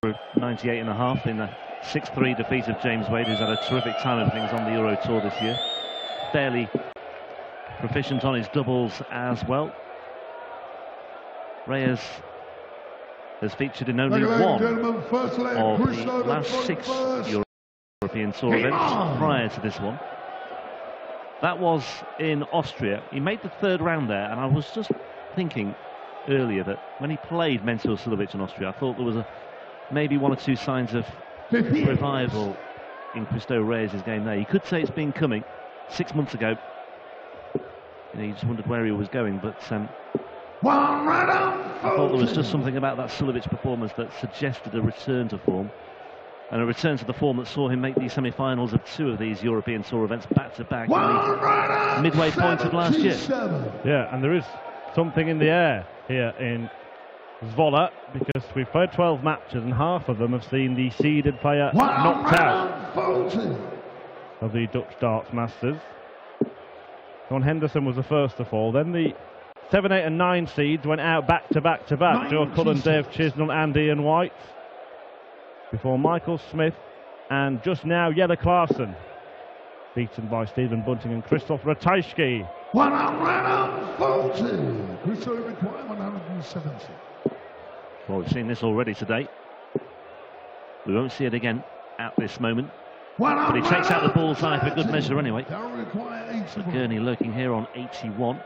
98.5 in the 6-3 defeat of James Wade, who's had a terrific time of things on the Euro Tour this year. Fairly proficient on his doubles as well. Reyes has featured in only one of the last 6 European Tour events prior to this one. That was in Austria. He made the 3rd round there, and I was just thinking earlier that when he played Mensur Suljovic in Austria, I thought there was maybe 1 or 2 signs of revival in Christo Reyes' game there. You could say it's been coming 6 months ago. You just wondered where he was going, but I thought there was just something about that Suljovic performance that suggested a return to form, and a return to the form that saw him make the semi-finals of 2 of these European Tour events back-to-back in the midway point of last year. Yeah, and there is something in the air here in Zwolle, because we've played 12 matches and half of them have seen the seeded player knocked out of the Dutch Darts Masters. John Henderson was the first to fall. Then the 7, 8 and 9 seeds went out back-to-back. Joe Cullen, Dave Chisnell and Ian White. Before Michael Smith and just now Jelle Klaassen, beaten by Stephen Bunting and Christoph Ratajski. 140. Christo required 170. Well, we've seen this already today. We won't see it again at this moment. But he takes out the bullseye for good measure anyway. Gurney lurking here on 81.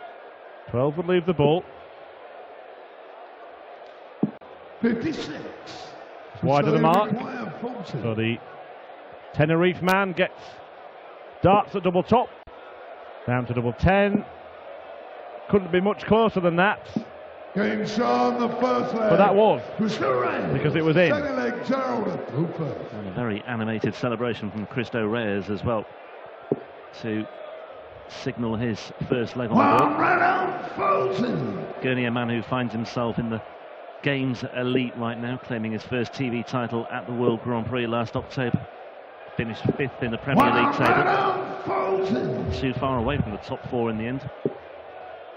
12 would leave the ball. 56. Wide of the mark. So the Tenerife man gets darts at double top. Down to double 10. Couldn't be much closer than that. Game Sean, the first leg. But that was because it was in. And a very animated celebration from Christo Reyes as well to signal his first leg on the board. Gurney, a man who finds himself in the Games elite right now, claiming his first TV title at the World Grand Prix last October. Finished 5th in the Premier League table. Too far away from the top 4 in the end.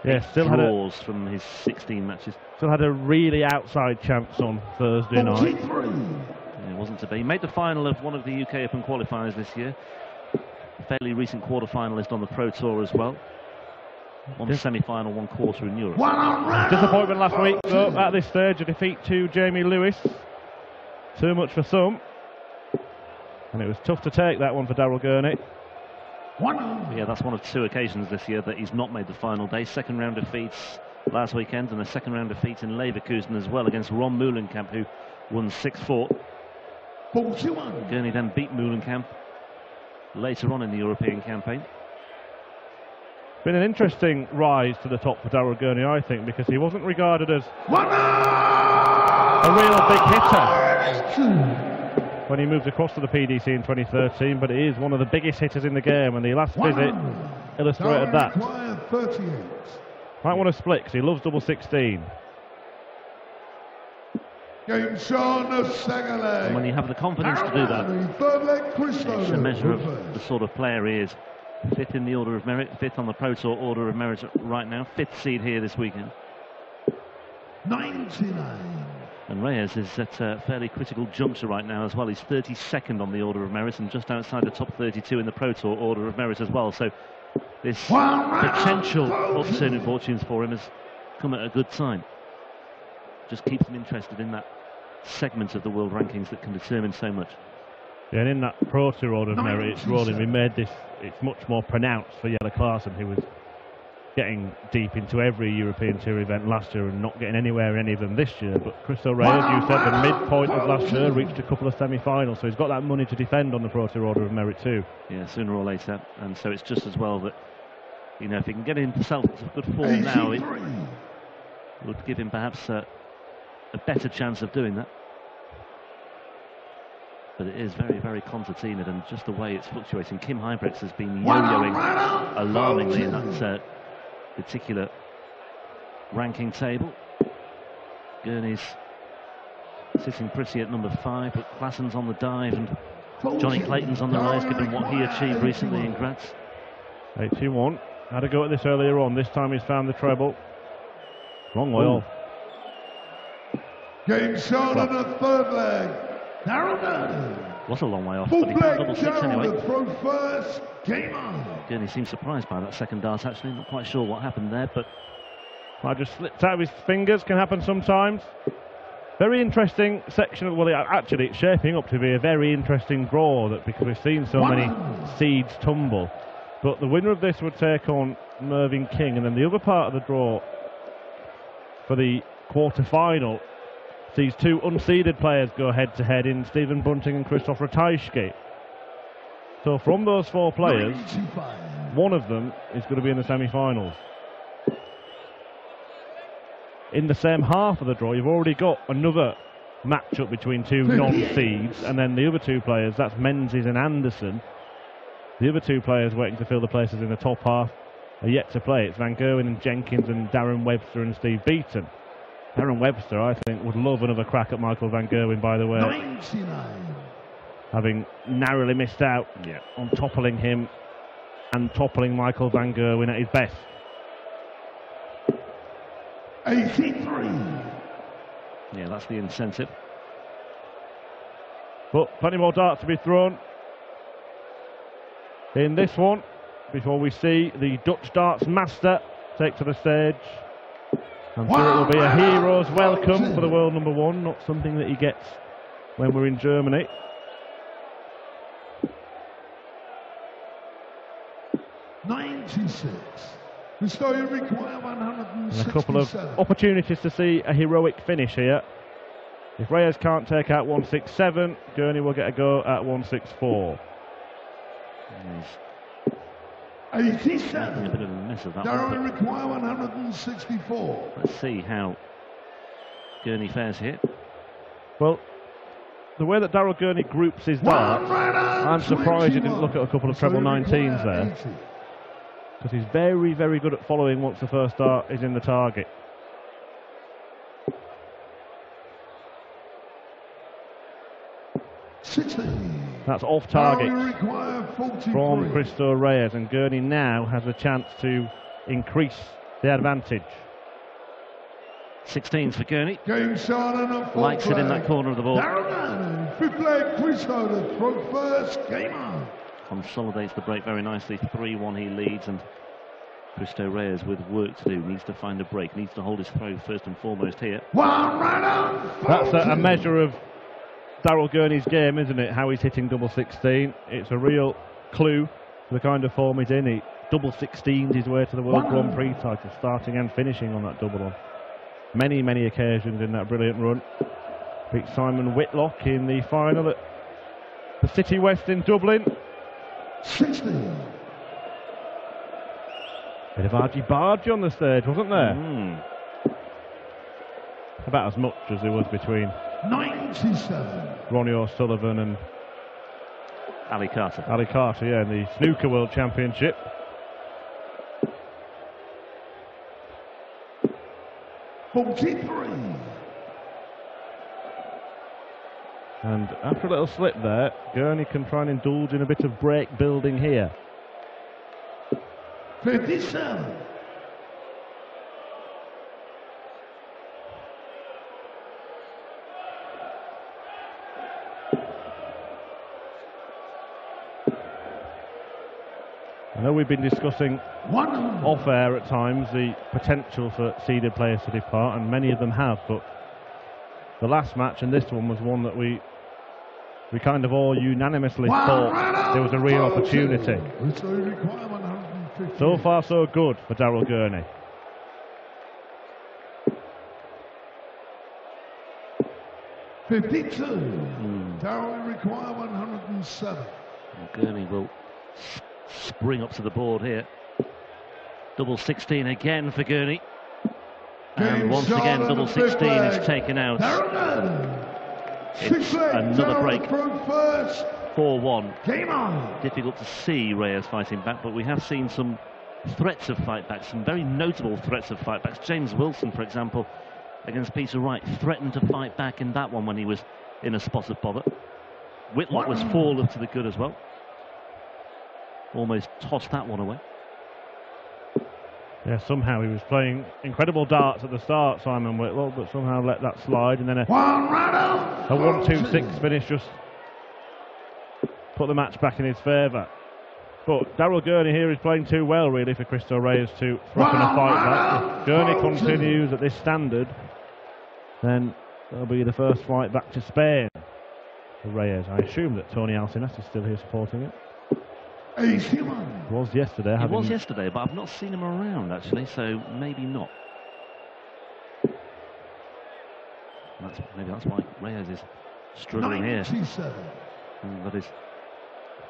Yeah, still had draws from his 16 matches. Still had a really outside chance on Thursday night. It wasn't to be. He made the final of one of the UK Open qualifiers this year. A fairly recent quarter-finalist on the Pro Tour as well. One semi-final, 1 quarter in Europe. Disappointment last week, though, at this stage, a defeat to Jamie Lewis. Too much for some. And it was tough to take that one for Daryl Gurney. Yeah, that's one of 2 occasions this year that he's not made the final day. 2nd round defeats last weekend, and a 2nd round defeat in Leverkusen as well against Ron Meulenkamp, who won 6-4. Gurney then beat Meulenkamp later on in the European campaign. Been an interesting rise to the top for Daryl Gurney, I think, because he wasn't regarded as a real big hitter when he moved across to the PDC in 2013, but he is one of the biggest hitters in the game, and the last visit illustrated that. Might want to split because he loves double 16. Game Sean, the second leg. And when you have the confidence to do that, it's a measure of the sort of player he is. 5th in the order of merit, 5th on the Pro Tour order of merit right now, 5th seed here this weekend. 99. And Reyes is at a fairly critical juncture right now as well. He's 32nd on the order of merit and just outside the top 32 in the Pro Tour order of merit as well. So this potential upturn in fortunes for him has come at a good time. Just keeps him interested in that segment of the world rankings that can determine so much. Yeah, and in that Pro Tour order of merit, it's rolling. We made this, it's much more pronounced for Jelle Klaassen, who was getting deep into every European Tour event last year and not getting anywhere in any of them this year. But Christo Reyes, you said the midpoint of last year, reached a couple of semi-finals, so he's got that money to defend on the Pro Tour order of merit too. Yeah, sooner or later, and so it's just as well that, you know, if he can get himself into good form now, it would give him perhaps a better chance of doing that. But it is very, very concertinaed, and just the way it's fluctuating. Kim Huybrechts has been yo-yoing alarmingly in that particular ranking table. Gurney's sitting pretty at number 5, but Klaassen's on the dive, and Johnny Clayton's on the rise, given what he achieved recently in Graz. 81. Had a go at this earlier on. This time he's found the treble. Wrong way off. Game shown on the 3rd leg. Was a long way off, but he got double six anyway. Throw first. Game on. Gurney seemed surprised by that second dart, actually. Not quite sure what happened there, but I just slipped out of his fingers. Can happen sometimes. Very interesting section. Well, actually, it's shaping up to be a very interesting draw, because we've seen so many seeds tumble. But the winner of this would take on Mervyn King, and then the other part of the draw for the quarter-final sees two unseeded players go head-to-head in Stephen Bunting and Krzysztof Ratajski. So from those four players, one of them is going to be in the semi-finals. In the same half of the draw, you've already got another matchup between two non-seeds, and then the other two players, that's Menzies and Anderson. The other two players waiting to fill the places in the top half are yet to play. It's Van Gerwen and Jenkins and Darren Webster and Steve Beaton. Darren Webster, I think, would love another crack at Michael Van Gerwen, by the way. 99. Having narrowly missed out on toppling him and toppling Michael Van Gerwen at his best. 83. Yeah, that's the incentive. But plenty more darts to be thrown in this one before we see the Dutch darts master take to the stage. I'm sure it will be a hero's welcome for the world number one, not something that he gets when we're in Germany. '96. The story require 167. And a couple of opportunities to see a heroic finish here. If Reyes can't take out 167, Gurney will get a go at 164. 87. A bit of a mess of that Darren require 164. Let's see how Gurney fares here. Well, the way that Daryl Gurney groups his darts, I'm surprised he didn't look at a couple of treble 19s there. Because he's very, very good at following once the first dart is in the target. That's off target from Cristo Reyes, and Gurney now has a chance to increase the advantage. 16s for Gurney. Likes it in that corner of the ball. Fifth leg, Cristo to throw first. Game on. Consolidates the break very nicely. 3-1 he leads, and Cristo Reyes with work to do. Needs to find a break. Needs to hold his throw first and foremost here. That's a measure of Daryl Gurney's game, isn't it? How he's hitting double 16. It's a real clue to the kind of form he's in. He double 16s his way to the World Grand Prix title, starting and finishing on that double on many, many occasions in that brilliant run. Beat Simon Whitlock in the final at the City West in Dublin. 16. Bit of argy-bargy on the stage, wasn't there? About as much as there was between 97. Ronnie O'Sullivan and Ali Carter. Ali Carter, yeah, in the Snooker World Championship. And after a little slip there, Gurney can try and indulge in a bit of break building here. 57. I know we've been discussing off-air at times the potential for seeded players to depart, and many of them have, but the last match and this one was one that we kind of all unanimously thought there was a real opportunity. So far so good for Daryl Gurney. Daryl require 107. Gurney will spring up to the board here. Double 16 again for Gurney. And once again, double 16 is taken out. It's another break. 4-1. Difficult to see Reyes fighting back, but we have seen some threats of fight back, some very notable threats of fight backs. James Wilson, for example, against Peter Wright, threatened to fight back in that one when he was in a spot of bother. Whitlock was 4 love to the good as well. Almost tossed that one away. Yeah, somehow he was playing incredible darts at the start, Simon Whitlock, but somehow let that slide, and then a A 1-2-6 finish just put the match back in his favour. But Daryl Gurney here is playing too well, really, for Cristo Reyes to throw in a fight back. If Gurney continues at this standard, then there'll be the first flight back to Spain for Reyes. I assume that Tony Alcinas is still here supporting it. He was yesterday. He was yesterday, but I've not seen him around, actually, so maybe not. Maybe that's why Reyes is struggling here. And that his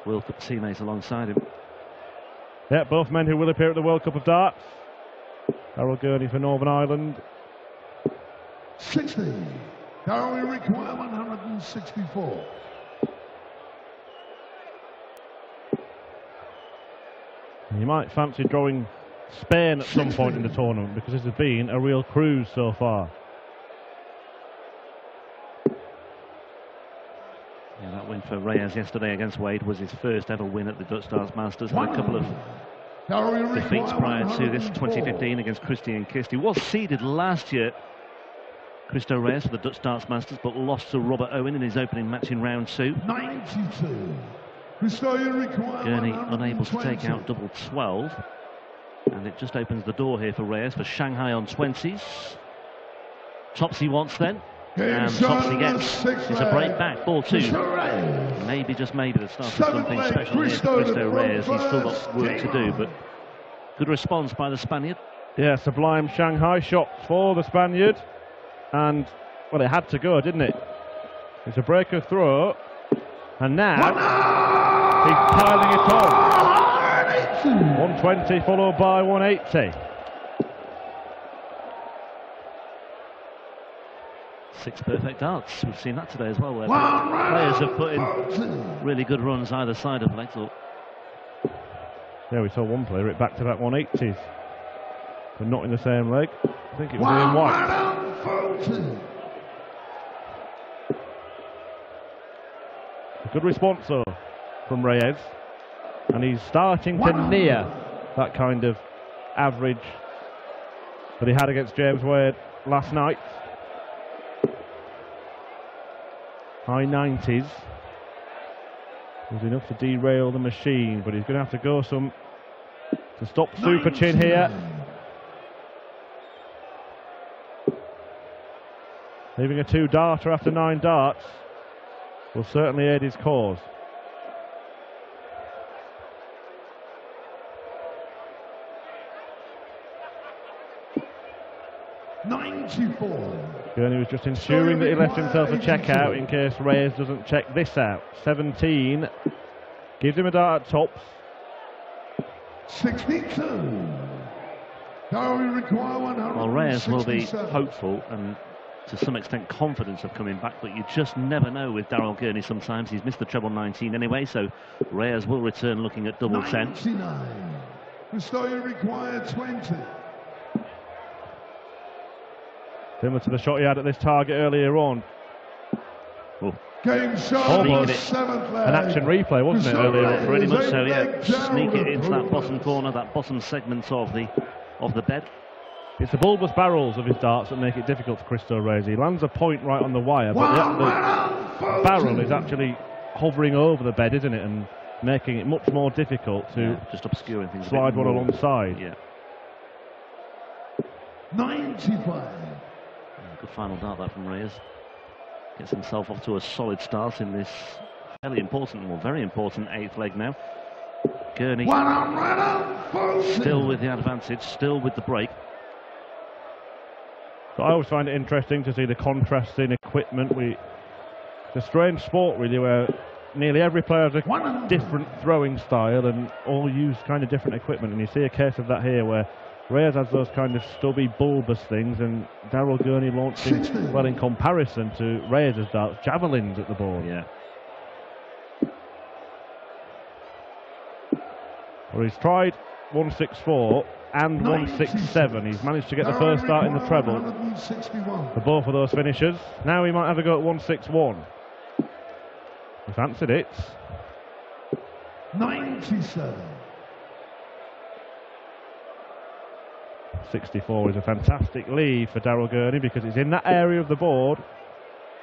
World Cup teammates alongside him. Yeah, both men who will appear at the World Cup of Darts. Daryl Gurney for Northern Ireland. 60. Darryl require 164. You might fancy drawing Spain at some point in the tournament, because this has been a real cruise so far. Yeah, that win for Reyes yesterday against Wade was his first ever win at the Dutch Darts Masters. Had a couple of defeats prior to this, 2015 against Christian Kist. He was seeded last year, Cristo Reyes, for the Dutch Darts Masters, but lost to Robert Owen in his opening match in round 2. 92. Gurney unable to take out double 12, and it just opens the door here for Reyes for Shanghai on 20s. Tops he wants then, and tops he gets. It's a break back, 4-2. Maybe, just maybe, the start of something special here for Cristo Reyes. He's still got work to do, but good response by the Spaniard. Yeah, sublime Shanghai shot for the Spaniard, and well, it had to go, didn't it? It's a breaker throw, and now he's piling it on. 120 followed by 180. 6 perfect darts. We've seen that today as well, where players have put in really good runs either side of legs. Yeah, we saw one player hit back-to-back 180s, but not in the same leg. I think it was Ian White. A good response though from Reyes, and he's starting to near that kind of average that he had against James Wade last night. High 90s was enough to derail the machine, but he's going to have to go some to stop Super Chin here. Leaving a 2-darter after 9 darts will certainly aid his cause. Gurney was just ensuring that he left himself a check out in case Reyes doesn't check this out. 17 gives him a dart at tops. 62. Well, Reyes will be hopeful and to some extent confidence of coming back, but you just never know with Daryl Gurney sometimes. He's missed the treble 19 anyway, so Reyes will return looking at double 10. Cristo required 20. Similar to the shot he had at this target earlier on. Game shot, almost an action replay, wasn't it, earlier on? Pretty much so, yeah. Sneak it into that bottom corner, that bottom segment of the bed. It's the bulbous barrels of his darts that make it difficult for Cristo Reyes. He lands a point right on the wire, but the barrel is actually hovering over the bed, isn't it, and making it much more difficult to just obscuring things. Slide one alongside. Yeah. 95. Good final dart there from Reyes. Gets himself off to a solid start in this fairly important, well, very important 8th leg now. Gurney still with the advantage, still with the break. But I always find it interesting to see the contrast in equipment. It's a strange sport, really, where nearly every player has a different throwing style and all use kind of different equipment. And you see a case of that here, where Reyes has those kind of stubby, bulbous things, and Daryl Gurney launching, well, in comparison to Reyes' darts, javelins at the board. Yeah. Well, he's tried 164 and 167. He's managed to get the first start in the treble for both of those finishers. Now he might have a go at 161. He fancied it. 97. 64 is a fantastic lead for Daryl Gurney because it's in that area of the board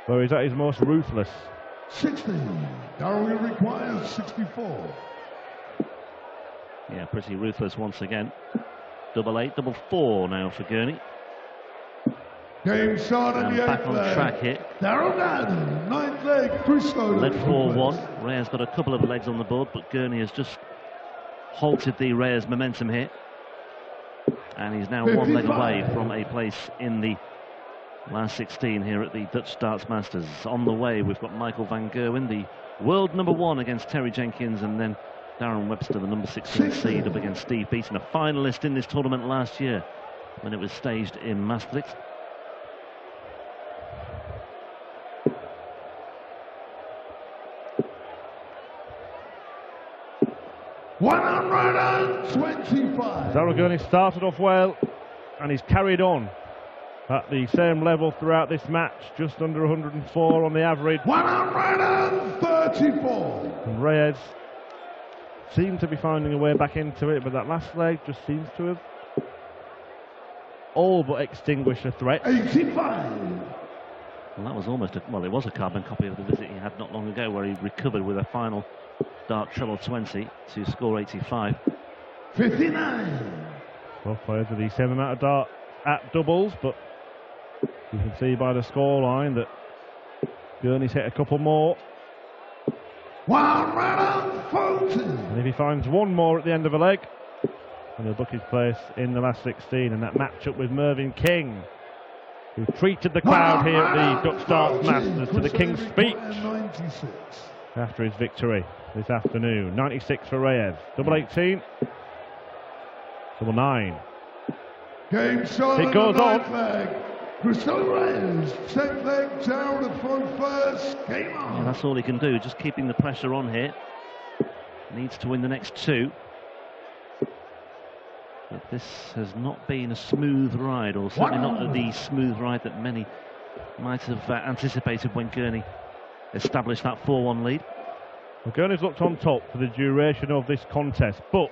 where he's at his most ruthless. 60. Darwin requires 64. Yeah, pretty ruthless once again. 8-8, 4 now for Gurney. Game started And the back 8th on leg. track here. Darrell Gurney, 9th leg, Christo. Led 4-1. Reyes got a couple of legs on the board, but Gurney has just halted the Reyes momentum here. And he's now 1 leg away from a place in the last 16 here at the Dutch Darts Masters. On the way, we've got Michael van Gerwen, the world #1 against Terry Jenkins, and then Darren Webster, the number 16 seed, up against Steve Beaton, a finalist in this tournament last year when it was staged in Maastricht. $125. Darrell Gurney started off well, and he's carried on at the same level throughout this match, just under 104 on the average. 134. And Reyes seemed to be finding a way back into it, but that last leg just seems to have all but extinguished the threat. 85. Well, that was almost well, it was a carbon copy of the visit he had not long ago, where he recovered with a final dart treble 20 to score 85. 59. Both players with the same amount of dart at doubles, but you can see by the scoreline that Gurney's hit a couple more. 140. And if he finds one more at the end of a leg, and he'll book his place in the last 16, and that matchup with Mervyn King, who treated the crowd here at the Dutch Darts Masters to the King's speech after his victory this afternoon. 96 for Reyes, 18, 9. Game started. It goes on. Crystal Reyes, 10th leg, down to throw first. Game on. Yeah, that's all he can do, just keeping the pressure on here. Needs to win the next 2. But this has not been a smooth ride, or certainly not the smooth ride that many might have anticipated when Gurney established that 4-1 lead. Well, Gurney's looked on top for the duration of this contest, but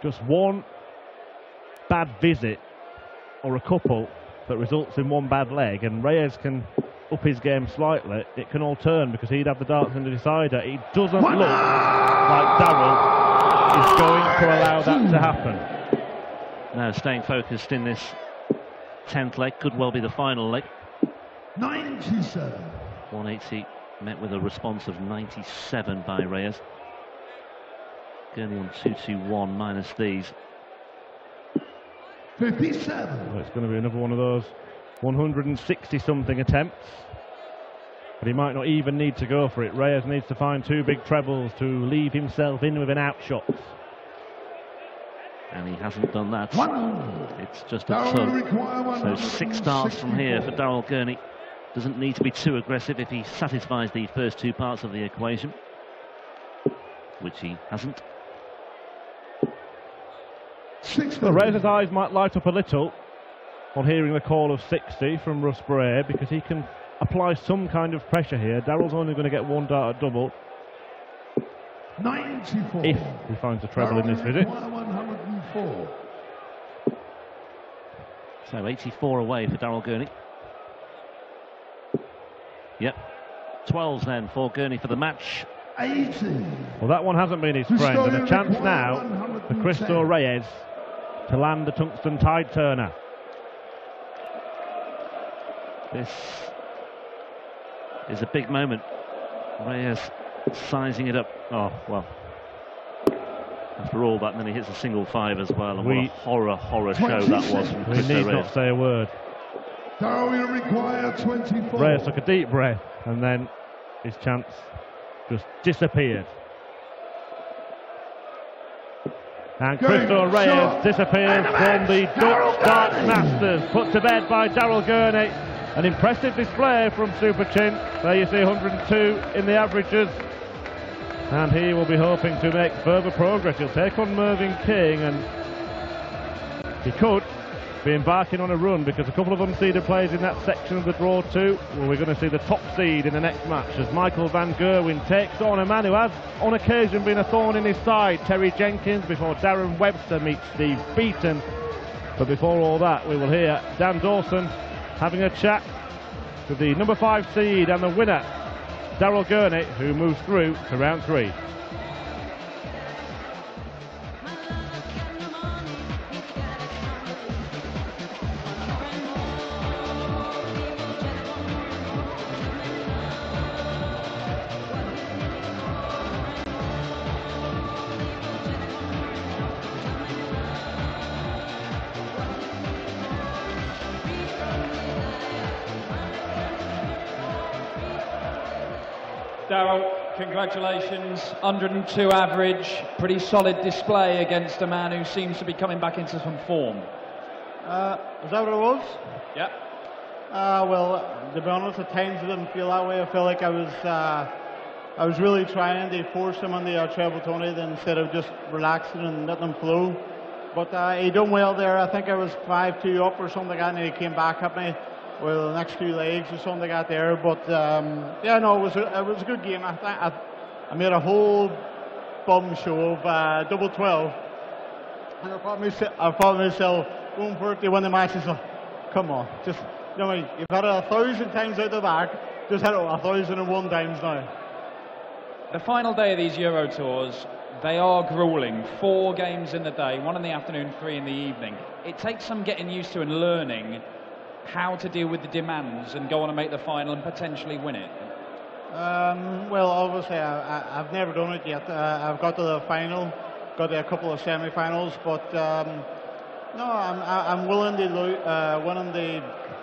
just one bad visit or a couple that results in one bad leg, and Reyes can up his game slightly. It can all turn because he'd have the darts in the decider. He doesn't look like Darrell is going to allow that to happen. Now staying focused in this 10th leg, could well be the final leg. 97. 180 met with a response of 97 by Reyes. Gurney on 221 minus these. 57. Well, it's going to be another one of those 160-something attempts. But he might not even need to go for it. Reyes needs to find 2 big trebles to leave himself in with an outshot. And he hasn't done that. It's just a tug. So 6 starts from here for Darrell Gurney. Doesn't need to be too aggressive if he satisfies the first 2 parts of the equation, which he hasn't. Well, Reyes' eyes might light up a little on hearing the call of 60 from Russ Bray, because he can apply some kind of pressure here. Darrell's only going to get 1 dart at double 94. if he finds a treble in this visit. 104. So 84 away for Darrell Gurney. Yep. 12s then for Gurney for the match. 80. Well, that one hasn't been his friend, and a chance now for Cristo Reyes to land the tungsten tide turner. This is a big moment. Reyes sizing it up. Oh, well. After all that, and then he hits a single 5 as well. And what a horror show that was from We Cristo need Reyes. not say a word. Darwin require 24. Reyes took a deep breath, and then his chance just disappeared. And Cristo Reyes disappears from the Dutch Darts Masters, put to bed by Darrell Gurney. An impressive display from Super Chin. There you see 102 in the averages. And he will be hoping to make further progress. He'll take on Mervyn King, and he could be embarking on a run, because a couple of unseeded players in that section of the draw too. Well, we're going to see the top seed in the next match as Michael van Gerwen takes on a man who has on occasion been a thorn in his side, Terry Jenkins, before Darren Webster meets Steve Beaton. But before all that, we will hear Dan Dawson having a chat to the number 5 seed and the winner, Gurney, who moves through to round 3. Darryl, congratulations, 102 average, pretty solid display against a man who seems to be coming back into some form. Is that what it was? Yeah. Well, to be honest, at times I didn't feel that way. I feel like I was really trying to force him on the treble Tony instead of just relaxing and letting him flow. But he done well there. I think I was 5-2 up or something like that, and he came back at me with the next 2 legs or something like that there. But yeah, no, it was a good game. I made a whole bum show of double 12, and I thought myself going for it to win the match. So, come on, just you've had it 1,000 times out the back. Just had it 1,001 times now. The final day of these Euro Tours, they are grueling. 4 games in the day, 1 in the afternoon, 3 in the evening. It takes some getting used to and learning how to deal with the demands and go on and make the final and potentially win it. Well, obviously, I've never done it yet. I've got to the final, got to a couple of semi-finals, but no, I'm willing to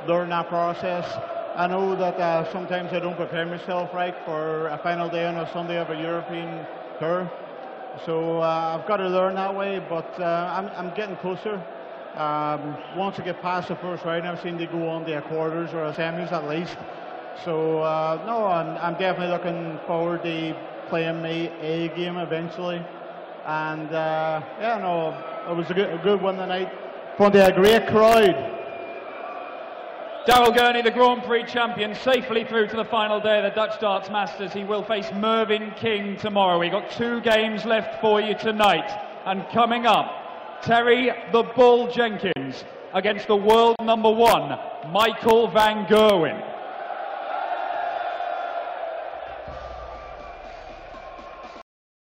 learn that process. I know that sometimes I don't prepare myself right for a final day on a Sunday of a European tour, so I've got to learn that way. But I'm getting closer. Once I get past the first round, I've seen they go on to a quarters or a semis at least. So no, I'm definitely looking forward to playing my A game eventually. And yeah, no, it was a good one tonight. From a great crowd. Darryl Gurney, the Grand Prix champion, safely through to the final day of the Dutch Darts Masters. He will face Mervyn King tomorrow. We've got 2 games left for you tonight. And coming up, Terry the Bull Jenkins against the world number 1, Michael van Gerwen.